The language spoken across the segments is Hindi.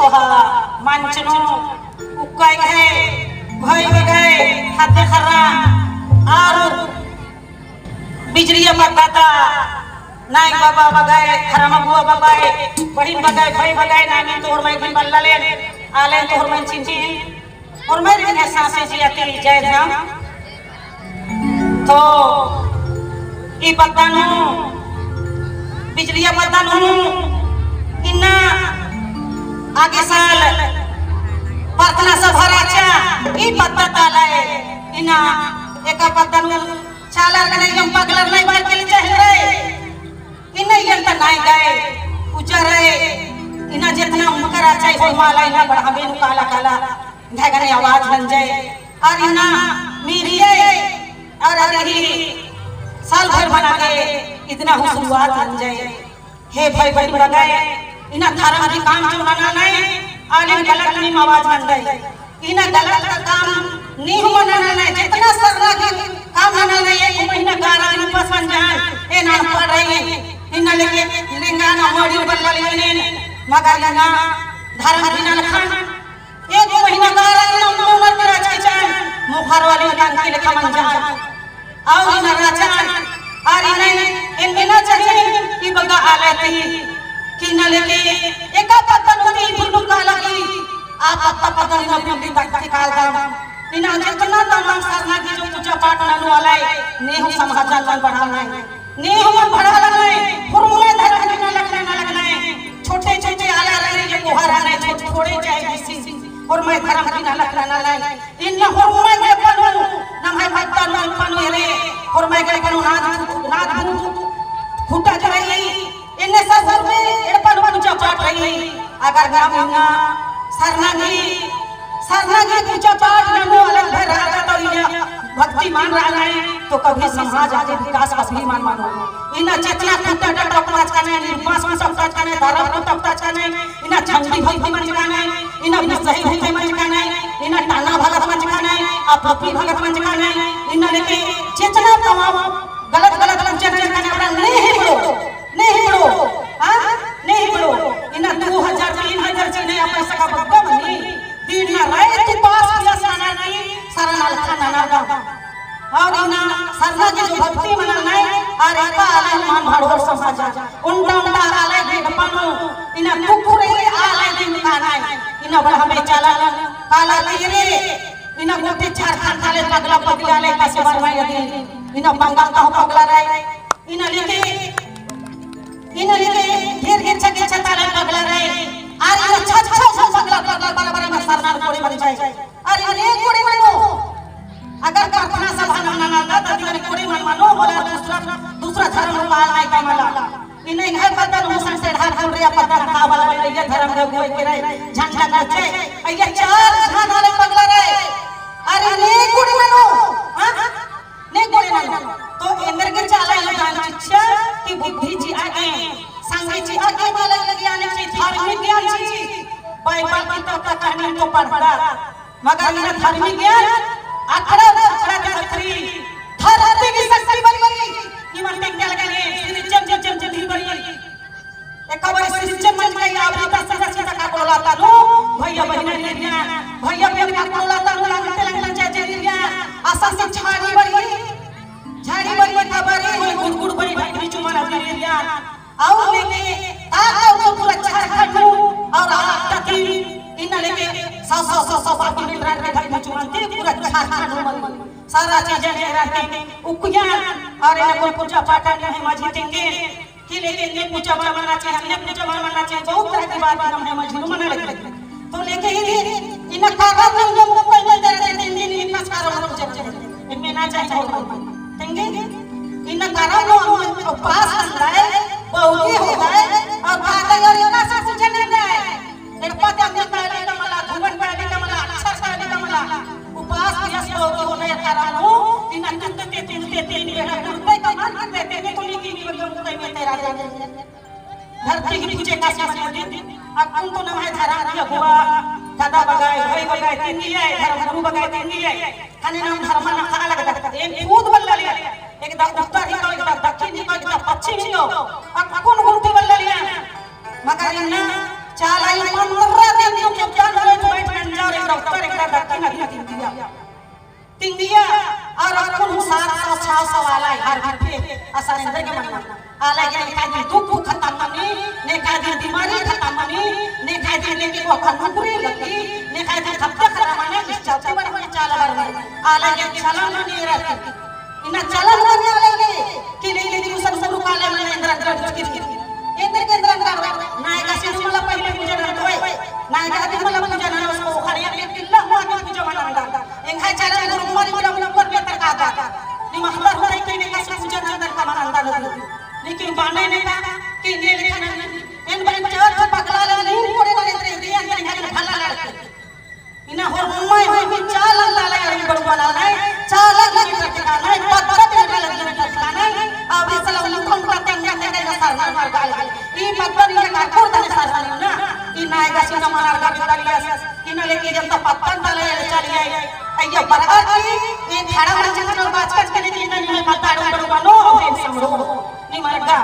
कोहा मानचनो उकाई गए भाई गए हाथे खर्रा और बिजलिया बताता नाई बाबा बगाए हरामा बुआ बगाए बहिन बगाए भाई बगाए नानी तोर मैं भी बल्ला ले आले तोर मैं चिंची और मैं रे सांसे जी आती जय धाम तो ई बतानो बिजलिया बतानो इन्ना आगे साल प्रार्थना सभा राचा ई पत्ता तालाए इन्ना एका बतानो चालर के नहीं हम पगलर नहीं बार के लिए चाहे रे इन्ना ये तो नहीं गए पूजा रहे इन्ना जितना मकर अच्छा है माला इन्ना बड़ा हमें काला काला धगने आवाज बन जाए और इन्ना मेरी और अभी साल भर बना के इतना शुरुआत बन जाए हे भाई भाई लगाए इन्ना थारा भी काम जो मना नहीं आलिम गलत नहीं आवाज बन जाए इन्ना गलत का काम नहीं मनाना नहीं जितना सरना के काम मना नहीं एक महीना गारा इन पास बन जाए ए ना पड़ रही है इन्ना लेके लिंगाना मोड़ी बल्ला लेने मगर ना धर्म बिना लखन एक महीना गारा इन उम्र में राज के जान मुखर वाली कान के लेखा मन जाए और इन राजान और इन बिना चाहिए कि बगा आले कि न लेके एका पत्ता नोती बुनु काला की आप पत्ता पत्ता न अपनी भक्ति काल दाम इन जितना तमाम साधना की जो पूजा पाठ ननु वाला है नेहु समाचार बढ़ाना है नेहु मन बढ़ाना है फॉर्मूला धर्म के ना लगना है छोटे छोटे आला रहे जो कोहर आने छोटे थोड़े जाए किसी और मैं धर्म की ना लगना है इन फॉर्मूला के पनु ना मैं भक्ता न पनु रे और मैं के पनु नाद फूटा करे इन्ने सब में एड़ पनु पूजा पाठ रही अगर ग्राम ना सरना की पूजा पाठ नमो अलग भर रहा तो ये भक्ति मान रहा है तो कभी समाज आगे विकास का भी मानो इना जितना कुत्ता डटा पाँच का नहीं निर्वास में सब का नहीं धारा को तब का नहीं इना झंडी भक्ति मन का नहीं इना सही भक्ति मन का नहीं इना टाना भगत मन का नहीं अपनी भगत मन का नहीं इना लेके जितना तमाम गलत गलत जन जन का अपना नहीं बड़ो हां नहीं बड़ो इना 2000 3000 से नहीं अपना सका बब्बा बनी दिन ना रहे तू पास किया साना नहीं सारा नाल खाना ना गा और इना सरना की जो भक्ति मना नहीं और एका आले मान भाड़ो समाज उंडा उंडा आले देख पानो इना कुकुरे आले दिन का नहीं इना बड़ा हमें चला काला तीरे इना गोटे चार खान खाले पगला पगला ले का से बरमाई यदि इना बंगाल का पगला रहे इना लेके घेर घेर छके छताले पगला रहे अरे छछ छछ पगला पगला बराबर में सरनार कोड़ी बन जाए अरे ने कोड़ी बनो अगर प्रार्थना सभा ना ना तो दिवाली कोड़ी मन मानो बोला दूसरा धर्म वाला नहीं का मला इन्हें घर पता मुसन से ढाल हम रे पता का वाला ये धर्म रे कोई के रे झंडा करते ये चार झान वाले पगला रहे अरे ने कोड़ी बनो हां ने कोड़ी बनो तो इंद्र के चाला ये जान इच्छा कि बुद्धि जी आगे संगे जी आगे वाला ज्ञान की धार्मिक ज्ञान जी बाइबल की तो कहानी तो पढ़ा मगर ये धार्मिक ज्ञान अखड़ा अखड़ा के खतरी धरती की शक्ति बनी निमन टेक के लगे सिस्टम जम बनी एक बार सिस्टम मन में आवता सदा का बोलाता नो भैया बहन ने भैया बहन का बोलाता नो लगते चाचे दिया आशा से झाड़ी बड़ी खबर है गुड़गुड़ बड़ी भाई चुमाना दिया और लेके ताका पूरा झारखंड और तक इन लेके 100 बाकी मिल रहा है भाई चुमानते पूरा झारखंड सारा चीजें ले रहते उकिया और इनको पूजा पाठ है माझी देंगे कि लेके पूजा मनाना चाहिए हमने पूजा मनाना चाहिए बहुत तरह की बात हम है माझी मना लेते तो लेके ही इन काका हम मोबाइल में दे देते दिन पास करो पूजा इनमें ना चाहिए देंगे इन कारण लो पास है बहुगी हो गए और भागा और इतना सा पूछे नहीं गए एक पता नहीं पहले का मला धुवन पहले का मला अक्षर पहले का मला उपास यस बहुगी हो गए कारण हो इन अंतते तीन बेड़ा करते का मान देते ने तो लिखी नहीं बदल कोई में तेरा धरती की पूजे का शासन दिन अब तुम तो न है धरा दिया हुआ दादा बगाए भाई बगाए तीन है धर्म गुरु बगाए तीन है खाने नाम धर्म ना खा लगा एक खुद बल्ला लिया एक दा उत्तर ही एक दा दक्षिण ही एक दा पश्चिम ही अब कौन गुरु बल्ला लिया मगर इन्ना चालाई 15 दिन चुपचाप बैठ गंजा और एक डॉक्टर एक डॉक्टर नहीं तीन दिया और अपन 700 वाला हर घंटे असरेंद्र के मन आला के का दिन दुख खत्म नहीं ने का दिन बीमारी खत्म नहीं ने का दिन लेके वो खनपुरी लगी ने का दिन खत्म खत्म नहीं इस चौथे बार में चाला बार आला के चलन नहीं रहती इना चलन नहीं आलेगे कि ले दिन सब सब काले में इंद्र के अंदर नायका से मला पहले पूजा ना होय नायका दिन मला पूजा ना उसको खड़िया के किल्ला हुआ के पूजा मना एंगा चलन गुरु कुमारी गुरु पर बेहतर का आता नि महबर होय के ने का पूजा ना का मना लेकिन बाने ने का कि ने लिखना इन बन चर्च पकड़ा ले नहीं पड़े वाले तेरे दिया के भला लड़के इना हो मुंबई होय भी चाल लाले अरे बड़वाला नहीं चाल लगे रखना नहीं पत्ता पे लगे रखना नहीं अब सलाम लखन का तेंगा तेंगा सरदार मार गाल ई पत्ता ने का कोर तने सरदार ना ई नायका सिंह मार का बितालिया इना लेके जब तो पत्ता डाले चली आई अయ్యా बरगाती ये खड़ा मंचन और बाचकच के लिए इना नहीं पत्ता डोड़ बनो और समरो नी मरगा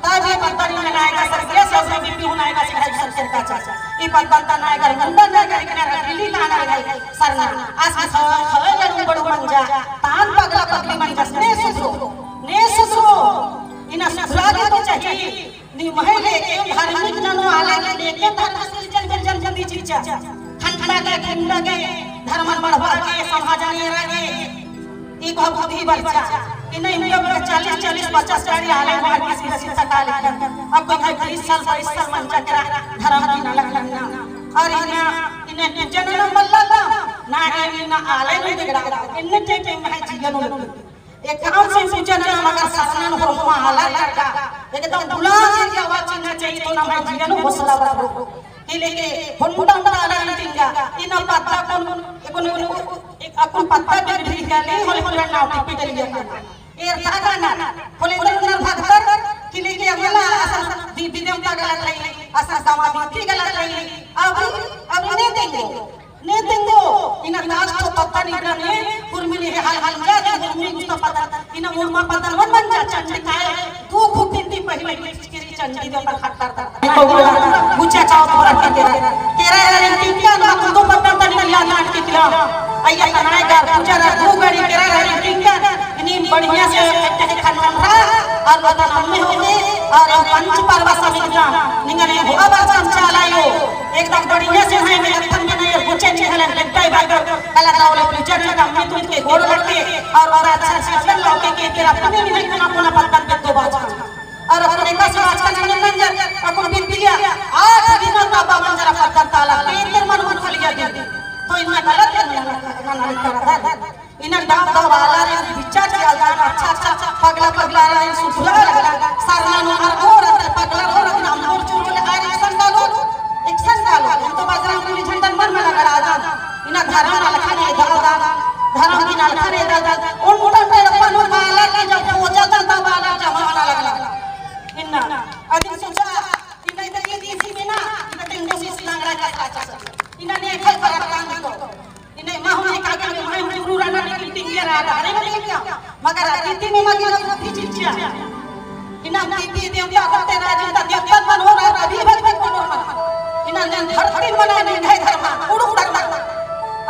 तब ये पत्ता ने नायका सरदार सब में बीपी नायका से है सब का चाचा ई पत्ता नायका मंडा नायका के दिल्ली का ना गई सरना आज खले बड़ो मंजा तान पगला पगली मंजा ने सुसरो इना सुसरा तो चाहिए नी महिले के धार्मिक जनो आला लेके धर्म से जल्दी चीचा खंडा के धर्म बढ़वा के समाजने रहे ई भक्ति बच्चा इ नहीं हम 40 50 सारी आले बाहर किसी रसी सटा ले अब कोई 20 साल 22 साल मन चकरा धर्म की न लगना और इन्हें जनन मल्ला ना इन्हें आले नहीं बिगड़ा इन्हें के मैं जीवन एक काम से सूचना मगर शासन हो माला लड़का एकदम बुला के आवाज सुनना चाहिए तो ना मैं जीवन हौसला बढ़ो कि लेके हुंडा आला टिंगा इन पत्ता कोन एक अपन पत्ता भी गले होले होले नाव टिपी लिया एर थागा ना होले होले भक्तर कि लेके अगला असल दीदी देवता गलत रही असल समाधि गलत रही अब ने देंगो इन दास तो पत्ता निकलने कुर्मिनी हाल हाल जा कुर्मिनी गुस्सा पत्ता इन मुर्मा पत्ता मन जा चंडी काय दो खुटिंदी पहले की चंडी दे पर खटता गुचा चाव तोरा के तेरा टिंका ना दो पत्ता तनी लिया नाट के किला अय्या तनायगा पूजा रा दो गाड़ी तेरा टिंका इनी बढ़िया से एक खनन था और बता में होते और पंच परवा समितिया निंगने होगा बात चलायो एकदम बढ़िया से है मेरे थन में नहीं गुचे चहल लगता है बागर कला तावले पूजा का मैं तुझ के गोड़ लगते और अच्छा से अल्लाह लौके के तेरा अपने नहीं कोना पत्ता पे दो बात और अपने का समाज का नहीं मंजर अपन बिन दिया 8 दिनों तक मंजर पत्ता ताला तेरे मन को खलिया दे तो इनमें गलत नहीं करता इन्हें दाव वाला रे बिच्चा चल जाना अच्छा पगला रे सुधरा लगा सारना नो और पगला और नाम और चोर ले आए एक्शन डालो हम तो बजरंग पुलिस झंडा मन में लगा रहा इन्हें धर्म ना लखने दादा धर्म की ना लखने दादा उन मुंडा पे अपन वाला के जब हो जाता था वाला जमाना लगा इन्ना अधिक सोचा इन्हें तो ये देसी में ना इन्हें टेंगो से लंगड़ा का चाचा इन्हें ने खल पर काम को इन्हें माहौल का के मैं गुरु राणा ने मीटिंग ले रहा अरे नहीं क्या मगर अतिथि में मगर अपनी चिचिया इन्हें टीपी देवता करते राजी देवता मन हो रहा अभी भक्त को इन्हें धरती बना नहीं है धर्म उड़ उड़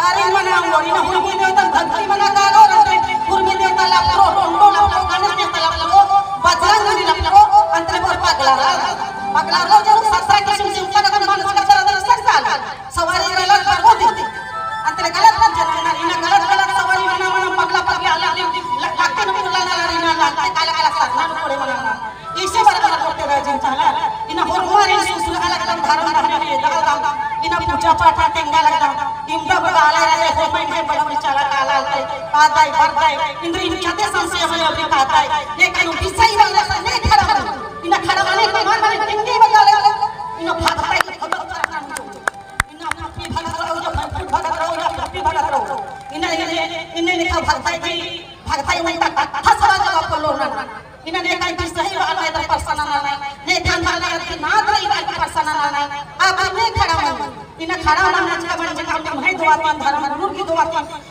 अरे मना मोरी ना हुई देवता धरती बना का और कुर्मी देवता लापरो टोंडो लापरो गणेश देवता लापरो बजरंग लापरो अंतर पर पगला रो जो 17 किस्म से ऊपर का मन का तरह साल सवारी गलत पर हो दी अंतर गलत जनना इना गलत सवारी मना पगला लगते न पुलाना इना लगते काला साधना पड़े मना इसे बराबर करते रह जिन चाला इना होरमारी सुसुल अलग अलग धर्म रहने दादा इना पूजा पाठ टेंगा लगदा इमदा बगाला रहे हो मैं बड़ा चाला काला आदाई बरदाई इंद्र इन छते संशय में अभी आता है लेकिन विषय वाला नहीं खड़ा इना खड़ा वाले को मार टिंगी बजा ले इना भागता है भगत करना इना अपनी भगत रहो जो भगत रहो या अपनी भगत रहो इन्हें लिखा भगता है वही तक हसरा जवाब को लोना इन्हें ने कहीं सही वाला है तो पर्सनल ना ने ध्यान वाला है ना रही वाला पर्सनल ना अब मैं खड़ा हूं इन्हें खड़ा होना अच्छा बन जगह हम है दुआ धर्म गुरु की दुआ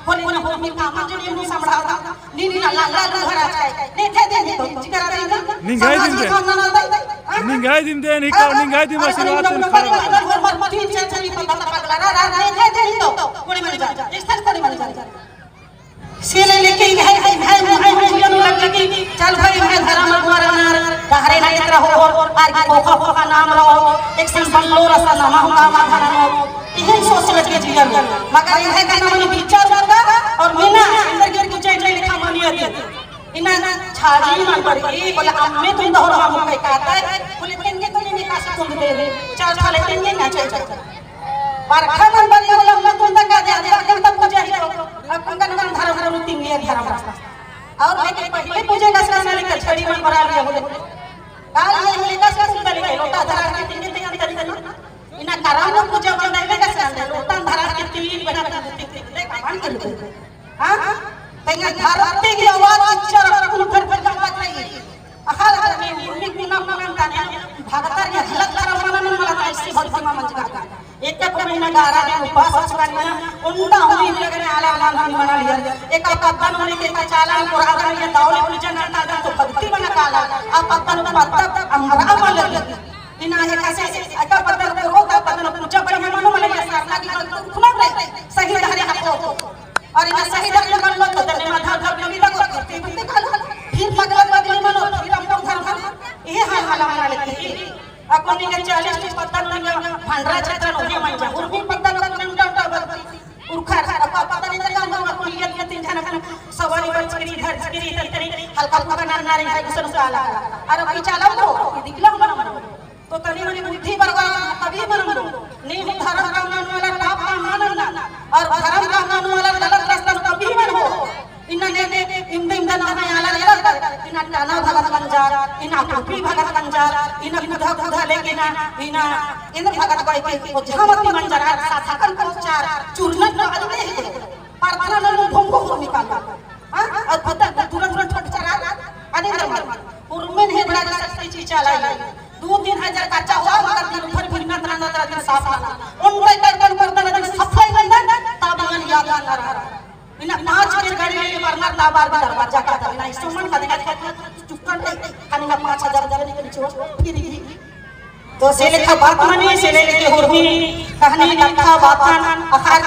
होली ना होली का मंजूरी नु संभळावता नीनी ना लाल घर आछाय ने थे दे तो जिकरा दे निंगाई दिन दे निकाल निंगाई दिन आशीर्वाद खड़ा तीन चली पता सकला रा दे दे तो कोड़ी मन जा इस कोड़ी मन जा सेले लेके भाई जिया में लग लगी चल भाई मैं धर्म द्वारा नार कहरे ना इतना हो आर की खोखा नाम रो एक सन बंगलो रसा नाम का धर्म यही सोच लगे जिया में मगर यह कहना मन विचार करता और मीना अंदर गिर के चैन लिखा मानियत इना छाड़ी मन पड़ी बोले अम्मे तुम दोहर मामू के कहता है बोले तेंगे तो नहीं काश तुम दे दे चार साले तेंगे ना चल परखा मन बनी बोले हम तुम तक का दे अगर तब पूजा ही अब कंगन मन धर्म धर्म तिंगे धर्म और लेके पहले पूजे का सामान लेके छड़ी में भरा लिया बोले काल ये लेके सुंदर लेके लोटा धरा के तिंगे तिंगे तरी इना कराम लोग पूजा बंदा लेके सामान लोटा धरा के तीन बना के कान कर ले हां तेंगे धरती की आवाज उच्चार रखूं फिर आवाज नहीं अखाल में मुर्मी की नाम नाम ताने भगतर के हलक करम मनन मला ऐसी भक्ति मा मंच का एक महीना गारा ने उपास करना उंडा होई लगने आला नाम मना लिया एक पत्तन होने के चालान पुराना ये दावले पूजा ना तो भक्ति बना काला अब पत्तन पत्ता हमरा मन लगी इना एक ऐसे अका पत्तन को होता पत्तन पूजा बड़े मनो मन लगी सारना की खुना रहे सही धारे हाथो और इना सही धारे मन लो तो तने माथा धर नबी तक करते बनते काला फिर भगवत बदली मनो फिर हम लोग धर्म ये हाल मना लेते अपन के 40 के पत्तन लगे भंडरा क्षेत्र होगे मन जा उर्मी पत्तन लगे उल्टा उरखा अपा पता नहीं लगा हम अपन ये तीन जन सवारी पर चकरी धर चकरी तरी हल्का हल्का नारी है कुछ साला अरे भाई चलाओ तो दिखला मन तो तनी मनी बुद्धि बरवा तभी मन नहीं धर्म का मान वाला पाप का मानना और धर्म का मान वाला गलत रास्ता तभी मन हो इन्ने इंदे नाम आला इना टाना भगत कंजार इना टोपी भगत कंजार इना बुधा बुधा लेके ना इना इंद्र भगत कोई के झामती मंजर साथाकन प्रचार चूर्ण न अलने है प्रार्थना न भंगो निकाल हां और पता तुरंत ठट चरा आदि धर्म उर्मेन है बड़ा सस्ती चीज चलाई 2-3 कच्चा हुआ मगर दिन भर फिर नत्र दिन साफ आना उन कर दिन सफाई बंदन ताबान याद आ रहा इना 5 के गाड़ी लेके बरना ताबार दरवाजा का था इना सुमन का देखा चुपकन खाने 5000 जने के नीचे फिर तो से लेखा बात मानी से लेके हुरमी कहानी लखा बातन आखिर